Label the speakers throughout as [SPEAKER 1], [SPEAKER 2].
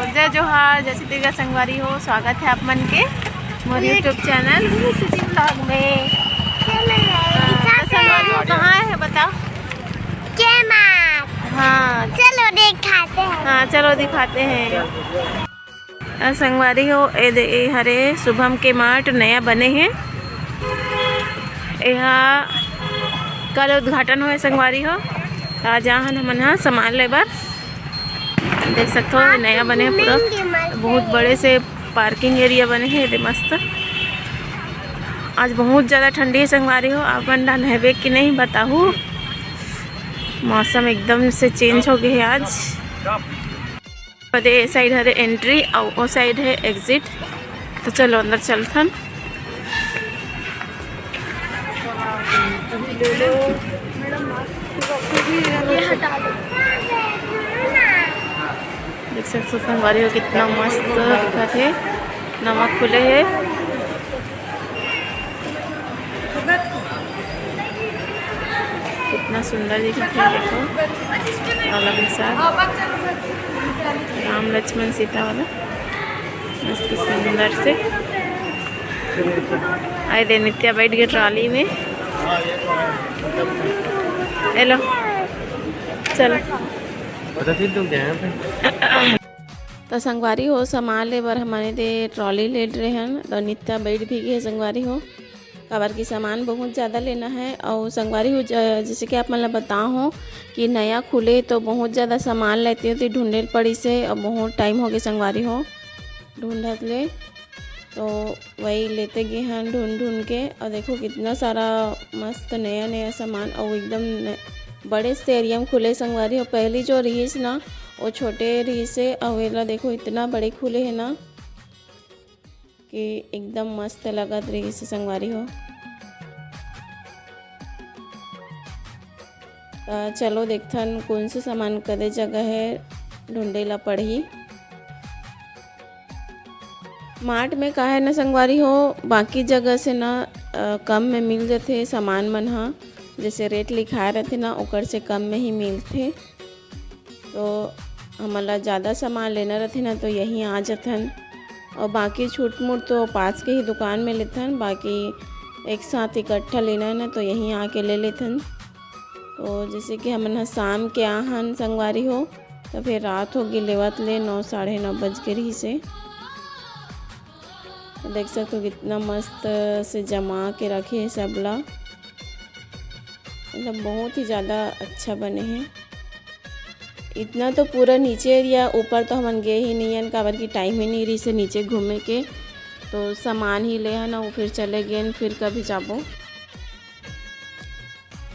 [SPEAKER 1] जय जोहार, जय सीता संगवारी हो। स्वागत है आप मन के मोर यूट्यूब चैनल सिटी ब्लॉग में। संगवारी हो कहाँ है बताओ? हाँ
[SPEAKER 2] चलो दिखाते हैं।
[SPEAKER 1] हाँ चलो दिखाते हैं। संगवारी हो ए हरे शुभम के मार्ट नया बने हैं। यहाँ कल उद्घाटन हुए संगवारी हो। आज हमन हाँ सामान ले बर देख सकते हो। नया बने पूरा बहुत बड़े से पार्किंग एरिया बने हैं। ये मस्त। आज बहुत ज़्यादा ठंडी है संगवारी हो। आप मन नहबे कि नहीं बताऊँ। मौसम एकदम से चेंज हो गया है आज। ये साइड है एंट्री और वो साइड है एग्जिट। तो चलो अंदर चलथन। देख सकते हो संगवारी हो कितना मस्त दिखत है। नमक खुले है। कितना सुंदर दिखत है देखो। अलग साथ राम लक्ष्मण सीता वाला मस्त सुंदर से। आए दे नित्या बैठ गए ट्रॉली में। हेलो चलो तो संगवारी हो सामान ले बर हमारे दे ट्रॉली ले रहे हैं। तो नित्या बैठ भी गई है संगवारी हो। काबर की सामान बहुत ज़्यादा लेना है। और संगवारी हो जैसे कि आप मतलब बताओ कि नया खुले तो बहुत ज़्यादा सामान लेती होती ढूंढे पड़ी से। और बहुत टाइम हो गया संगवारी हो ढूंढत ले। तो वही लेते गए हैं ढूंढ ढूंढ के। और देखो कितना सारा मस्त नया नया सामान और एकदम बड़े से एरिया में खुले संगवारी हो। पहली जो रहीस ना वो छोटे रही से। अवेला देखो इतना बड़े खुले हैं ना कि एकदम मस्त लगत रही से संगवारी हो। तो चलो देखथन कौन से सामान कदे जगह है ढूंढे ला पड़ी। मार्ट में का है ना संगवारी हो बाकी जगह से ना कम में मिल जाते सामान मन हा। जैसे रेट लिखाए रहते ना ओकर से कम में ही मिलते। तो हमारा ज़्यादा सामान लेना रहते ना तो यहीं आ जाथन। और बाकी छूट मूट तो पास के ही दुकान में लेथन। बाकी एक साथ इकट्ठा लेना है ना तो यहीं आके ले लेथन। तो जैसे कि हमन शाम के आहन संगवारी हो तो फिर रात होगी लेवत ले 9 साढ़े 9 बज के रही से। तो देख सकते हो कितना मस्त से जमा के रखे हैं सबला। मतलब बहुत ही ज़्यादा अच्छा बने हैं। इतना तो पूरा नीचे एरिया ऊपर तो हम गए ही नहीं हैं काबर की टाइम ही नहीं रही से नीचे घूमे के। तो सामान ही ले है ना वो फिर चले गए फिर कभी जाबो।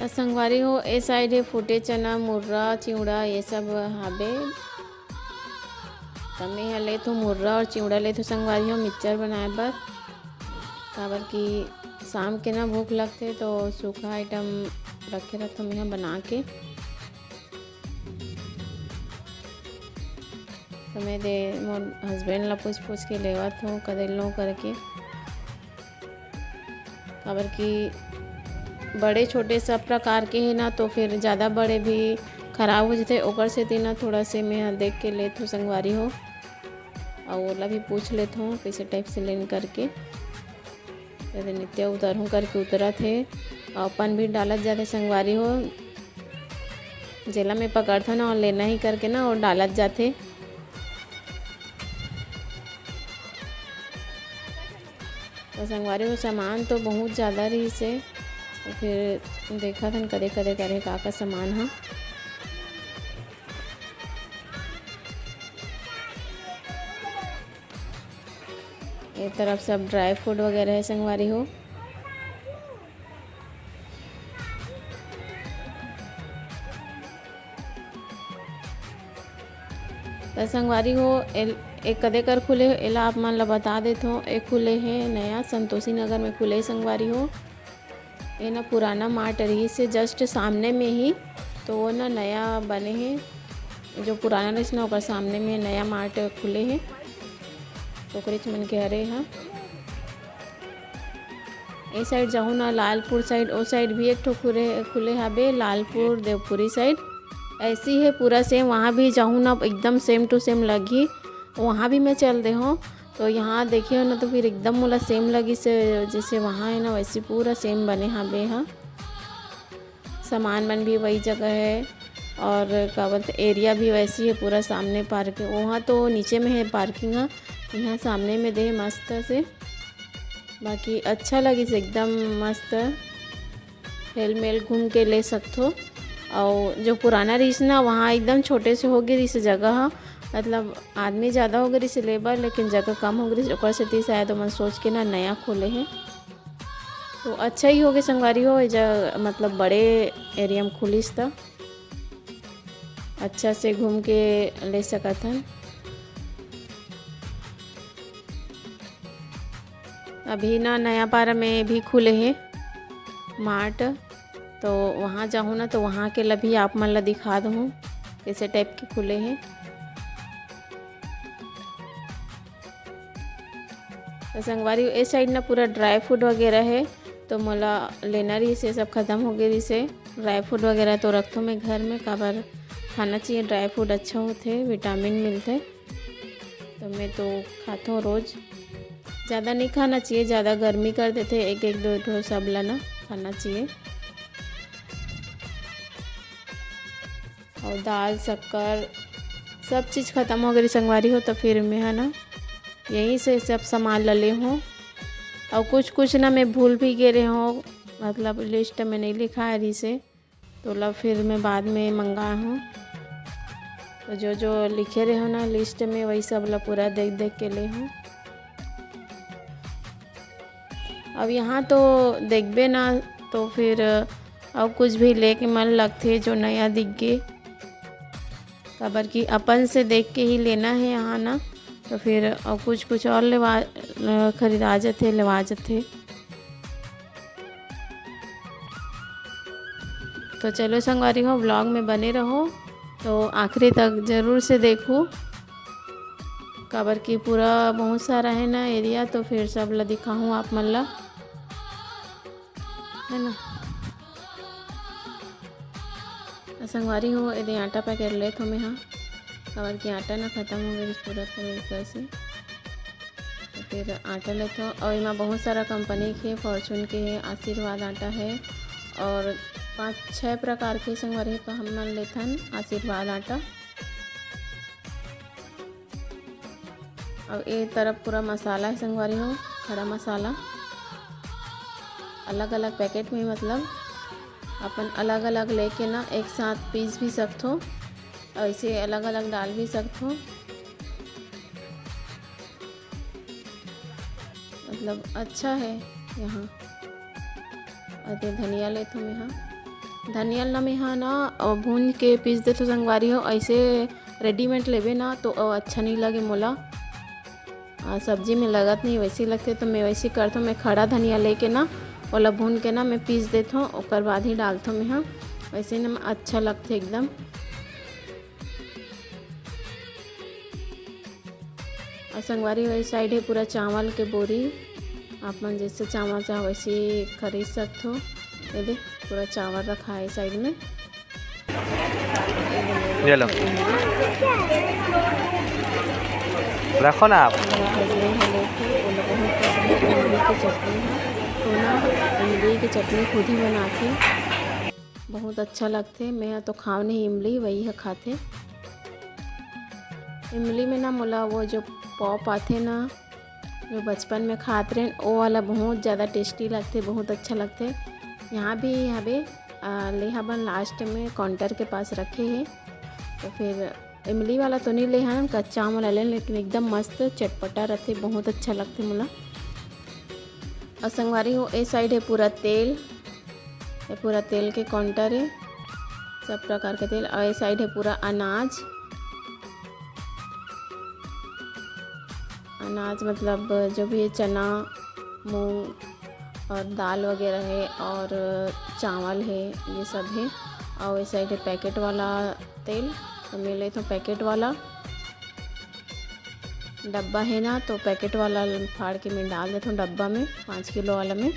[SPEAKER 1] संगवारी हो ए साइड है फूटे चना मुर्रा चिवड़ा ये सब हाबे। तमें ले तो मुर्रा और चिवड़ा ले तो संगवारी हो मिक्सचर बनाए बर। काबर की शाम के ना भूख लगते तो सूखा आइटम रखे रहता हूँ यहाँ बना के। तो मैं दे मोर हस्बैंड ला पूछ के लेवत हूँ कदे लो करके। काबर की बड़े छोटे सब प्रकार के हैं ना तो फिर ज़्यादा बड़े भी ख़राब हो जाते। ओकर से तीना थोड़ा से मैं देख के लेत हूँ संगवारी हो। और ओला भी पूछ लेता हूँ कैसे टाइप से लेन करके। तो नित्य उतरहूँ करके उतरा थे। अपन भी डालत जाते संगवारी हो। जेला में पकड़ता ना और लेना ही करके ना और डालत जाते। तो संगवारी हो सामान तो बहुत ज़्यादा रही से। तो फिर देखा था कदे कदे करे का सामान है। ये तरफ सब ड्राई फ्रूट वगैरह है संगवारी हो। तो संगवारी हो एक कदे कर खुले एला आप मन ला बता देते हो। एक खुले है नया संतोषी नगर में खुले संगवारी हो। ये ना पुराना मार्ट रही से जस्ट सामने में ही। तो वो ना नया बने हैं जो पुराना रही ना ओकर सामने में नया मार्ट खुले हैं। तो मन के हरे हाँ ए साइड जाऊँ ना लालपुर साइड ओ साइड भी एक ठो खुले हाबे लालपुर देवपुरी साइड। ऐसी है पूरा सेम। वहाँ भी जाऊँ ना एकदम सेम टू सेम लगी। वहाँ भी मैं चल दे हूँ। तो यहाँ देखिए हो ना तो फिर एकदम मोला सेम लगी से जैसे वहाँ है ना वैसे पूरा सेम बने हाँ हाँ। सामान मन भी वही जगह है और क्या बोलते एरिया भी वैसी है, पूरा सामने पार्किंग। वहाँ तो नीचे में है पार्किंग, यहाँ सामने में दे मस्त से। बाकी अच्छा लगी से एकदम मस्त हेल मेल घूम के ले सकते हो। और जो पुराना रिस ना वहाँ एकदम छोटे से हो गई रिस जगह, मतलब आदमी ज़्यादा हो गई से लेबर लेकिन जगह कम हो गई ओकर से ती शायद मन सोच के ना नया खोले हैं। तो अच्छा ही हो गया संगवारी हो मतलब बड़े एरिया में खुलिस था अच्छा से घूम के ले सकत हन। अभी ना नया पारा में भी खुले हैं मार्ट, तो वहाँ जाऊँ ना तो वहाँ के भी आप मन ला दिखा दूँ कैसे टाइप के खुले हैं। तो संगवारी इस साइड ना पूरा ड्राई फ्रूट वगैरह है, तो मोला लेना रही से सब ख़त्म हो गई से। ड्राई फ्रूट वगैरह तो रखो मैं घर में, काबर खाना चाहिए, ड्राई फ्रूट अच्छा होते विटामिन मिलते। तो मैं तो खाता हूँ रोज़, ज़्यादा नहीं खाना चाहिए, ज़्यादा गर्मी कर देते, एक एक दो दो सब लाना खाना चाहिए। और दाल शक्कर सब चीज़ ख़त्म हो गई संगवारी हो, तो फिर मैं है ना यहीं से सब सामान ले ले हूँ। और कुछ ना मैं भूल भी गए रहे हूँ, मतलब लिस्ट में नहीं लिखा है रही से, तो लब फिर मैं बाद में मंगाया हूँ। तो जो जो लिखे रहे हो ना लिस्ट में वही सब ला पूरा देख देख के ले हूँ। अब यहाँ तो देखबे ना तो फिर अब कुछ भी लेके मन लगते जो नया दिख गए, खबर कि अपन से देख के ही लेना है यहाँ ना, तो फिर और कुछ और खरीदा जाते लेवा जाते। तो चलो संगवारी हो ब्लॉग में बने रहो, तो आखिरी तक ज़रूर से देखो, खबर की पूरा बहुत सारा है ना एरिया, तो फिर सब ला दिखाऊँ आप मन ला, है ना। संगवारी हो यदि आटा पैकेट ले तो मैं हाँ खबर की आटा ना ख़त्म हो गई पूरा तरीके से, तो फिर आटा लेते हो। और इसमें बहुत सारा कंपनी के फॉर्चून के है, आशीर्वाद आटा है और 5-6 प्रकार के संगवारी का हम मन लेथन आशीर्वाद आटा। और ये तरफ पूरा मसाला है संगवारी हो, खड़ा मसाला अलग अलग पैकेट में, मतलब अपन अलग अलग लेके ना एक साथ पीस भी सकते हो, ऐसे अलग अलग डाल भी सकते हो, मतलब अच्छा है यहाँ। अरे धनिया ले तो मैं हाँ धनिया ना मैं हाँ ना भून के पीस दे तो संगवारी हो, ऐसे रेडीमेड लेवे ना तो अच्छा नहीं लगे मोला, सब्जी में लगत नहीं वैसे लगते, तो मैं वैसे करता हूँ, मैं खड़ा धनिया लेके ना ओला भून के ना मैं पीस देता हूँ, ओकर बाद ही डालता हूँ मैं हाँ, वैसे ना अच्छा लगते एकदम। और संगवारी वाली साइड है पूरा चावल के बोरी, आप मन जैसे चावल चाहो वैसे खरीद सकते हो। ये देख पूरा चावल रखा है साइड में,
[SPEAKER 2] ये लो रखो ना आप। इमली की चटनी खुद ही बनाते, बहुत अच्छा लगते। मैं तो खाओ नहीं इमली वही है खाते। इमली में ना मोला वो जो पॉप आते ना जो बचपन में खाते रहे वो वाला बहुत ज़्यादा टेस्टी लगते, बहुत अच्छा लगते। यहाँ भी ले हबन लास्ट में काउंटर के पास रखे हैं, तो फिर इमली वाला तो नहीं ले हम कच्चा वाला ले, लेकिन एकदम मस्त चटपटा रहते, बहुत अच्छा लगते मोला। और संगवारी हो ए साइड है पूरा तेल, ये पूरा तेल के काउंटर है, सब प्रकार के तेल। और ए साइड है पूरा अनाज, अनाज मतलब जो भी है चना मूंग और दाल वगैरह है और चावल है, ये सब है। और इस साइड है पैकेट वाला तेल, तो मैं ले तो पैकेट वाला डब्बा है ना, तो पैकेट वाला फाड़ के मैं डाल देता हूँ डब्बा में, 5 किलो वाला में।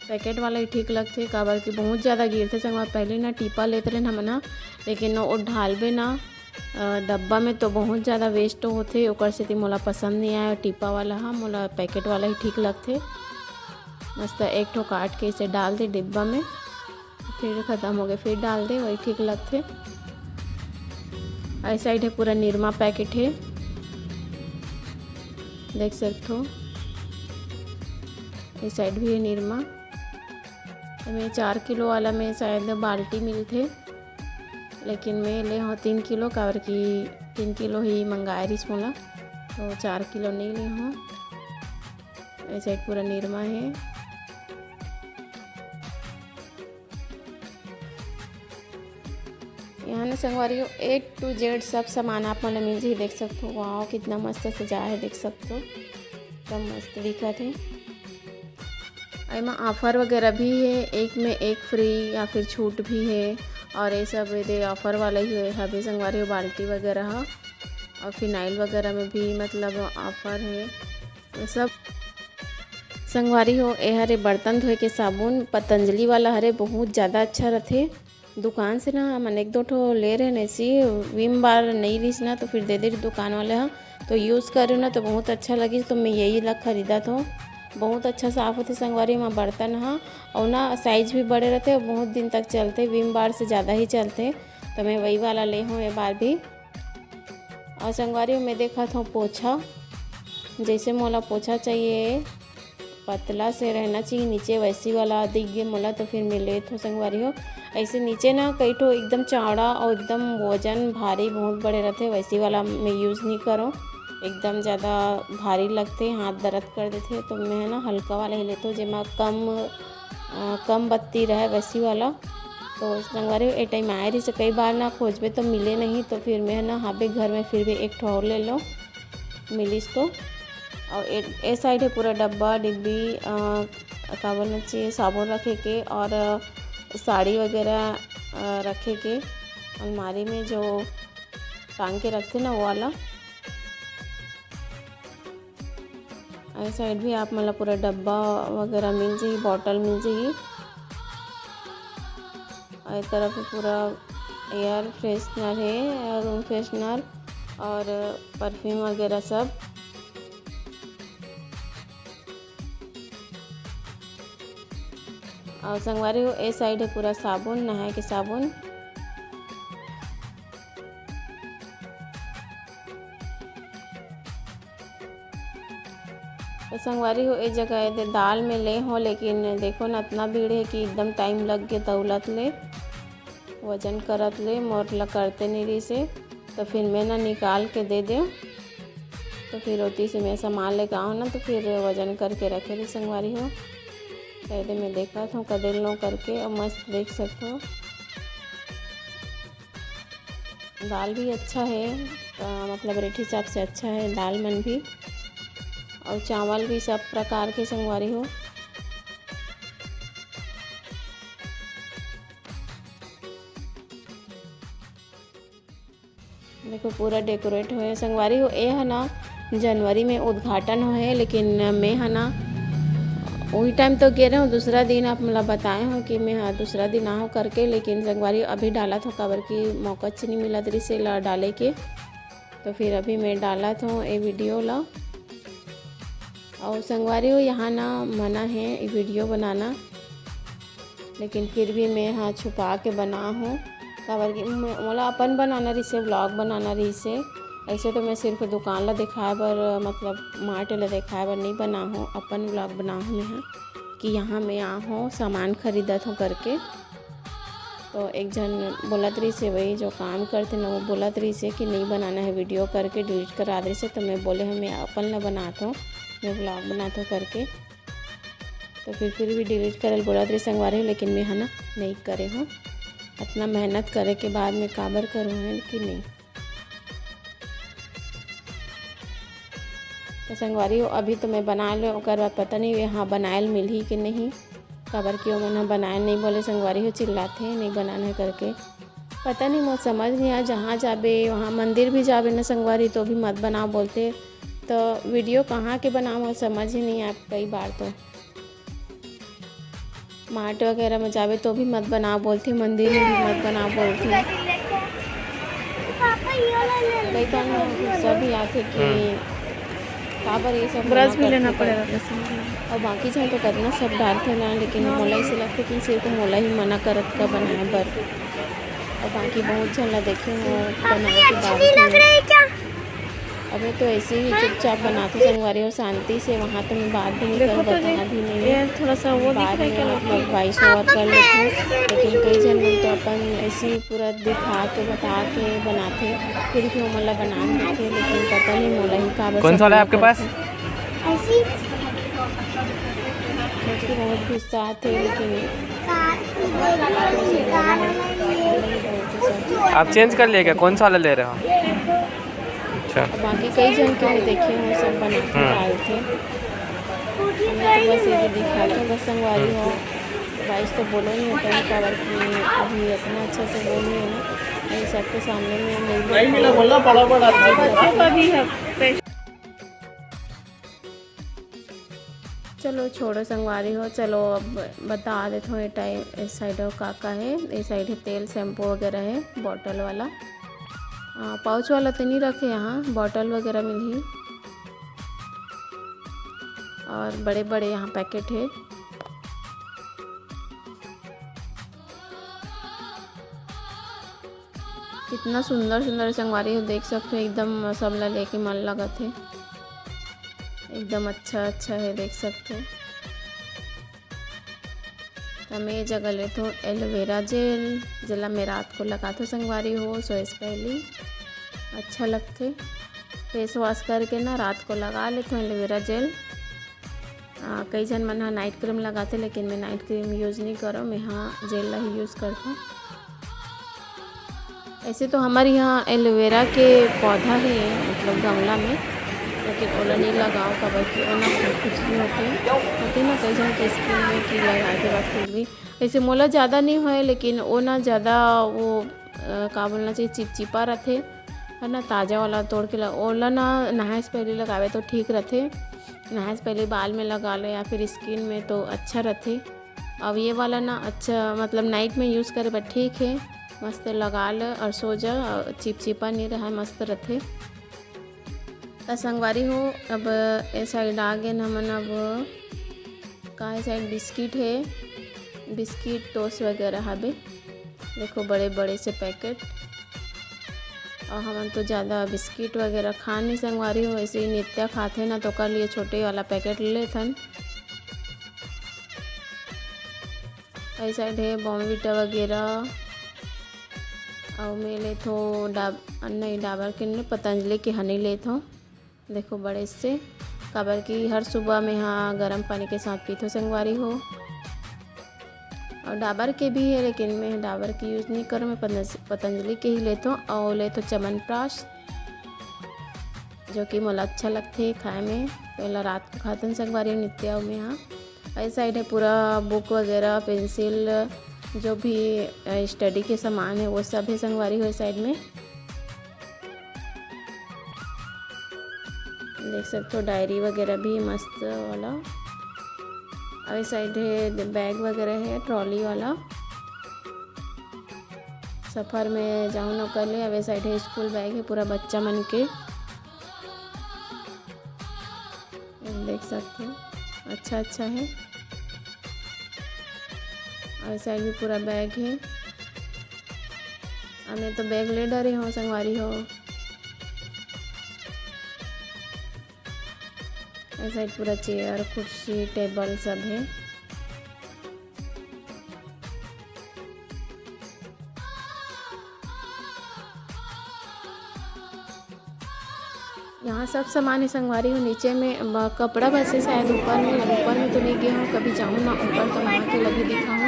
[SPEAKER 2] पैकेट वाला ही ठीक लगते, काबर कि बहुत ज़्यादा गिरते संगवा, पहले ना टीपा लेते रहे हम ना, लेकिन वो ढालबे ना डब्बा में तो बहुत ज़्यादा वेस्ट होथे, ओकर सेती मोला पसंद नहीं आया। टिपा वाला हा मोला पैकेट वाला ही ठीक लगथे। मस्त एक ठो काट के इसे डाल दे डिब्बा में, फिर ख़त्म हो गए फिर डाल दे, वही ठीक लगथे। ऐ साइड है पूरा निरमा पैकेट है, देख सकते हो। इस साइड भी है निरमा। मैं 4 किलो वाला में शायद बाल्टी मिलते, लेकिन मैं ले हूँ 3 किलो, काबर की 3 किलो ही मंगाए रही मोला, तो 4 किलो नहीं ले हूँ। इस साइड पूरा निरमा है। यहाँ ना संगवारी A to Z सब सामान आप मन मिल जाही, देख सकते हो। वाह कितना मस्त सजा है, देख सकते हो, एकदम मस्त दिखत है। एमा ऑफ़र वगैरह भी है, एक में एक फ्री या फिर छूट भी है, और ये सब दे ऑफ़र वाला ही है। हबे संगवारी बाल्टी वगैरह और फिनाइल वगैरह में भी मतलब ऑफ़र है। ये सब संगवारी हो। ए हरे बर्तन धोए के साबुन पतंजलि वाला हरे, बहुत ज़्यादा अच्छा रहते। दुकान से ना हम एक दो ठो ले रहे नैसी, विम बार नहीं रही ना, तो फिर दे दे दुकान वाले हाँ, तो यूज़ कर रही ना तो बहुत अच्छा लगी, तो मैं यही लग खरीदा था। बहुत अच्छा साफ़ होते संगवारी में बर्तन हाँ, और ना साइज भी बड़े रहते और बहुत दिन तक चलते, विम बार से ज़्यादा ही चलते, तो मैं वही वाला ले हूँ ये बार भी। और संगवारी में देखा था पोछा, जैसे मोला पोछा चाहिए पतला से रहना चाहिए नीचे, वैसी वाला दिख गया मोला, तो फिर मैं ले तो संगवारी हो। ऐसे नीचे ना कई ठो एकदम चौड़ा और एकदम वजन भारी बहुत बड़े रहते, वैसी वाला मैं यूज़ नहीं करूँ, एकदम ज़्यादा भारी लगते, हाथ दर्द कर देते, तो मैं ना हल्का वाला ही लेता हूँ, जेमा कम बत्ती रहे वैसी वाला। तो संगवारी ए टाइम आए रही से कई बार ना खोजबे तो मिले नहीं, तो फिर मैं ना हाँ घर में फिर भी एक ठो और ले लो मिलीस तो। और ए साइड है पूरा डब्बा डिब्बी का बोलना चाहिए, साबुन रखे के और साड़ी वगैरह रखे के, अलमारी में जो टांग के रखते ना वो वाला। इस साइड भी आप मतलब पूरा डब्बा वगैरह मिल जाएगी, बॉटल मिल जाएगी। इस तरफ पूरा एयर फ्रेशनर है, रूम फ्रेशनर और परफ्यूम वगैरह सब। और संगवारी हो ए साइड है पूरा साबुन, नहाए के साबुन। तो संगवारी हो एक जगह है दाल में ले हो, लेकिन देखो ना इतना भीड़ है कि एकदम टाइम लग गया दौलत ले वजन करत ले, मोर ला करते नहीं रही से, तो फिर मैं ना निकाल के दे दे, तो फिर रोटी से मैं सामान लेकर आऊँ ना, तो फिर वजन करके रखे रही संगवारी हो। पहले मैं देखा था कदे लो करके, और मस्त देख सकते हो। दाल भी अच्छा है, मतलब रेट हिसाब से अच्छा है दाल मन भी, और चावल भी सब प्रकार के संगवारी हो। देखो पूरा डेकोरेट हुए संगवारी हो। ये है ना जनवरी में उद्घाटन हो है, लेकिन मैं है ना वही टाइम तो गे रहे हूँ, दूसरा दिन आप मतलब बताए हो कि मैं हाँ दूसरा दिन आओ करके, लेकिन संगवारी अभी डाला था काबर की मौका नहीं मिला तरी से ला डाले के, तो फिर अभी मैं डाला था ये वीडियो ला। और संगवारी हो यहाँ ना मना है वीडियो बनाना, लेकिन फिर भी मैं हाँ छुपा के बना हूँ, काबर की मोला अपन बनाना रही से, व्लॉग बनाना रही से। ऐसे तो मैं सिर्फ दुकान ला दिखाए बर, मतलब मार्ट ला दिखाए बर नहीं बना हूँ, अपन व्लॉग बना हूँ मैं कि यहाँ मैं आ हूँ सामान खरीदत हूँ करके। तो एक जन बोलत रही से, वही जो काम करते ना वो बोलत रही से कि नहीं बनाना है वीडियो करके डिलीट करा रही से, तो मैं बोले मैं अपन ला बनाता हूँ, मैं व्लॉग बनाता हूँ करके, तो फिर भी डिलीट करल बोलत रही संगवारी, लेकिन मैं है ना नहीं करे हूँ। इतना मेहनत करे के बाद में काबर करूँ है कि नहीं। तो संगवारी हो अभी तो मैं बना लो, ओकर बाद पता नहीं यहाँ बनायल मिलही कि नहीं, काबर की मैंने बनायल नहीं बोले संगवारी हो चिल्लाते हैं नहीं बनाना है करके, पता नहीं मुझे समझ नहीं आया। जहाँ जाबे वहाँ मंदिर भी जाबे ना संगवारी तो भी मत बनाओ बोलते, तो वीडियो कहाँ के बनाओ समझ ही नहीं आया। कई बार तो मार्ट वगैरह में जावे तो भी मत बनाओ बोलते, मंदिर में भी मत बनाओ बोलते।
[SPEAKER 1] कई बार ना गुस्सा भी आते कि काबर ये सब
[SPEAKER 2] ब्रश भी
[SPEAKER 1] मना
[SPEAKER 2] लेना
[SPEAKER 1] करते
[SPEAKER 2] पड़ेगा
[SPEAKER 1] करते। और बाकी जन तो करना सब डालते ना, लेकिन मोला इसे लगता कि सिर्फ मोला ही मना करत का बनाए बर। और बाकी बहुत जन ला देखे हो बनाए के डालते। अबे तो ऐसे ही चुपचाप बनाते संगवारी और शांति से, वहाँ तो मैं बात भी नहीं कर बताना भी नहीं है।
[SPEAKER 2] थोड़ा सा वो
[SPEAKER 1] बाद में मतलब वॉइस ओवर कर लेते हैं, लेकिन कई जन लोग तो अपन ऐसे ही पूरा दिखा के बता के बनाते, फिर भी वो मोला बना देते, लेकिन पता नहीं मोला ही काबर
[SPEAKER 3] कौन सा वाला है आपके पास?
[SPEAKER 1] सोच के बहुत गुस्सा आते, लेकिन
[SPEAKER 3] आप चेंज कर लिए क्या? कौन सा वाला ले रहे हो? अच्छा।
[SPEAKER 1] बाकी कई जन के मैं देखे हूँ सब बनाते डालते, हमें तो बस ये दिखाते बस संगवारी हो। वाइस तो बोलो नहीं होता है काबर की अभी इतना अच्छा से बोली है ना, ये सबके सामने में नहीं बोलना पड़ा। चलो छोड़ो संगवारी हो, चलो अब बता देता हूँ ये टाइम इस साइड का है। इस साइड है तेल शैम्पू वगैरह है, बॉटल वाला पाउच वाला तो नहीं रखे यहाँ, बॉटल वगैरह मिली और बड़े बड़े यहाँ पैकेट है। कितना सुंदर सुंदर संगवारी हो, देख सकते हो एकदम सबला लेके मन लगा थे, एकदम अच्छा अच्छा है, देख सकते हो। तो मैं ये जगह ले तो एलोवेरा जेल जिला मैं रात को लगाते संगवारी हो, सोए से पहले अच्छा लगते। फेस वॉश करके ना रात को लगा लेते हैं एलोवेरा जेल। कई जन मन हाँ नाइट क्रीम लगाते, लेकिन मैं नाइट क्रीम यूज़ नहीं करो, मैं हाँ जेल ही यूज़ करता हूँ। ऐसे तो हमारे यहाँ एलोवेरा के पौधा है मतलब गमला में, लेकिन ओला नहीं लगाओ कबर की और ना कुछ भी होते ना कई जन के स्किन में की लगा के बाद कुछ भी ऐसे मोला ज़्यादा नहीं होए, लेकिन वो ना ज़्यादा वो का बोलना चाहिए चिपचिपा रहते है ना। ताज़ा वाला तोड़ के ओला ना नहाए से पहले लगावे तो ठीक रहते, नहाए से पहले बाल में लगा लो या फिर स्किन में तो अच्छा रहते। अब ये वाला ना अच्छा मतलब नाइट में यूज़ करे पर ठीक है, मस्त लगा लो और सो जा, चिपचिपा नहीं रहा, मस्त रहते। तो संगवारी हो अब ए साइड आ गए हमन, अब का साइड बिस्किट है, बिस्किट टोस्ट वगैरह हवे, देखो बड़े बड़े से पैकेट। और हमन तो ज़्यादा बिस्किट वगैरह खा नहीं संगवारी हो, ऐसे ही नित्या खाते ना तो कर लिए छोटे वाला पैकेट ले लेथन। ऐ साइड है बॉर्नविटा वगैरह, और मैं ले तो डाबर के पतंजलि के हनी लेता हूँ, देखो बड़े से काबर की हर सुबह में हाँ गर्म पानी के साथ पीतो संगवारी हो। और डाबर के भी है, लेकिन मैं डाबर की यूज़ नहीं करूँ, मैं पतंजलि के ही लेता हूँ। और ले तो च्यवनप्राश जो कि मोला अच्छा लगते खाए में, पहला रात को खाते हैं संगवारी नित्या में। हाँ ऐसा साइड है पूरा बुक वगैरह पेंसिल जो भी स्टडी के सामान है वो सब है संगवारी हो। साइड में देख सकते हो डायरी वगैरह भी मस्त वाला। और साइड है बैग वगैरह है ट्रॉली वाला, सफ़र में जाऊँ न कर ले। अब साइड है स्कूल बैग है पूरा बच्चा मन के, देख सकते हो अच्छा अच्छा है। और साइड भी पूरा बैग है, हमें तो बैग ले डरे हो संगवारी हो। इस साइड पूरा चेयर कुर्सी टेबल सब है। यहाँ सब सामान है संगवारी हो। नीचे में कपड़ा बस है शायद, ऊपर में तो नहीं गया हूँ, कभी जाऊँ ना ऊपर तो वहाँ के लगे दिखा हूँ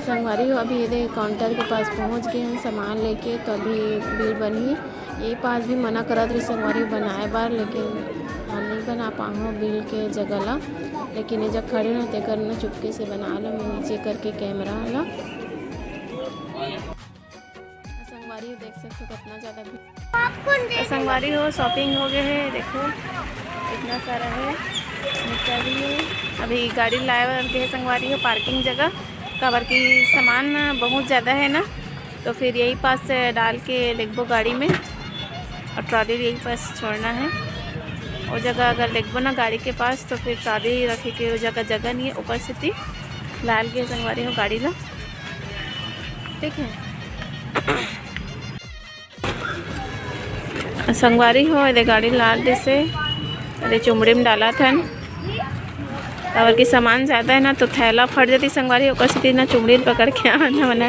[SPEAKER 1] संगवारी हो। अभी ये काउंटर के पास पहुँच गए हैं सामान लेके, तो अभी भीड़ बनी। ये पास भी मना करा रही संगवारी बनाए बार, लेकिन हम नहीं बना पाऊँ बिल के जगह ला, लेकिन ये जब खड़े रहते करना चुपके से बना लो। मैं नीचे करके कैमरा ला संगवारी हो, देख सकते हो कितना ज़्यादा भीड़। संगवारी हो शॉपिंग हो गए है, देखो इतना सारा है, नीचा भी है। अभी गाड़ी लाए हुए है संगवारी हो पार्किंग जगह, कवर की सामान बहुत ज़्यादा है ना, तो फिर यही पास से डाल के लिखबो गाड़ी में। और ट्रॉली यहीं पास छोड़ना है। वो जगह अगर देखबो ना गाड़ी के पास तो फिर ट्रॉली रखे के वो जगह नहीं है, ऊपर से थी लाल के संगवारी हो गाड़ी ला, ठीक है। संगवारी हो ये गाड़ी लाल जैसे अरे चुमड़ी में डाला था और कि सामान ज़्यादा है ना तो थैला फट जाती संगवारी, ऊपर से ना चुमड़ी पकड़ के आना बना।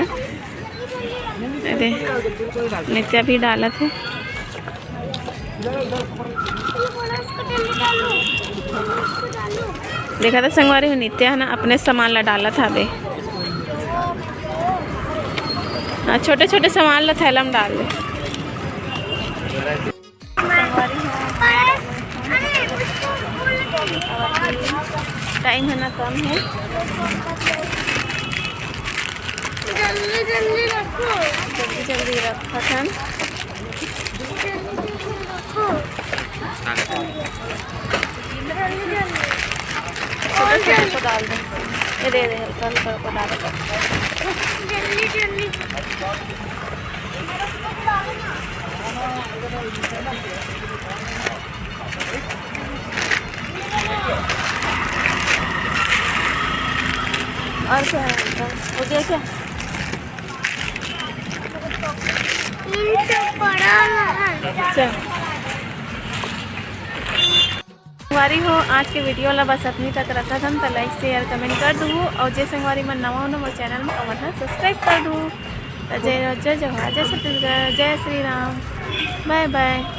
[SPEAKER 1] अरे नित्या भी डाला थे। देखा था संगवारी हो नित्या है ना अपने सामान ला डाला था अबे। हाँ छोटे छोटे सामान ला थैला में डाल दे। टाइम है ना कम है,
[SPEAKER 4] जल्दी जल्दी रखो,
[SPEAKER 1] जल्दी जल्दी रखा था। छोटे छोटे को डाल दे, ये दे हल्का हल्का को डाल दे।
[SPEAKER 4] जल्दी जल्दी
[SPEAKER 1] और क्या है हो गया क्या?
[SPEAKER 4] पड़ा
[SPEAKER 1] चल संगवारी हो आज के वीडियो ला बस अपनी तक रखा था तो लाइक शेयर कमेंट कर दूँ और जय संगवारी मन नवा हो ना वो चैनल में कमेंट सब्सक्राइब कर दूँ। जय जय जवाहर, जय छत्तीसगढ़, जय श्री राम, बाय बाय।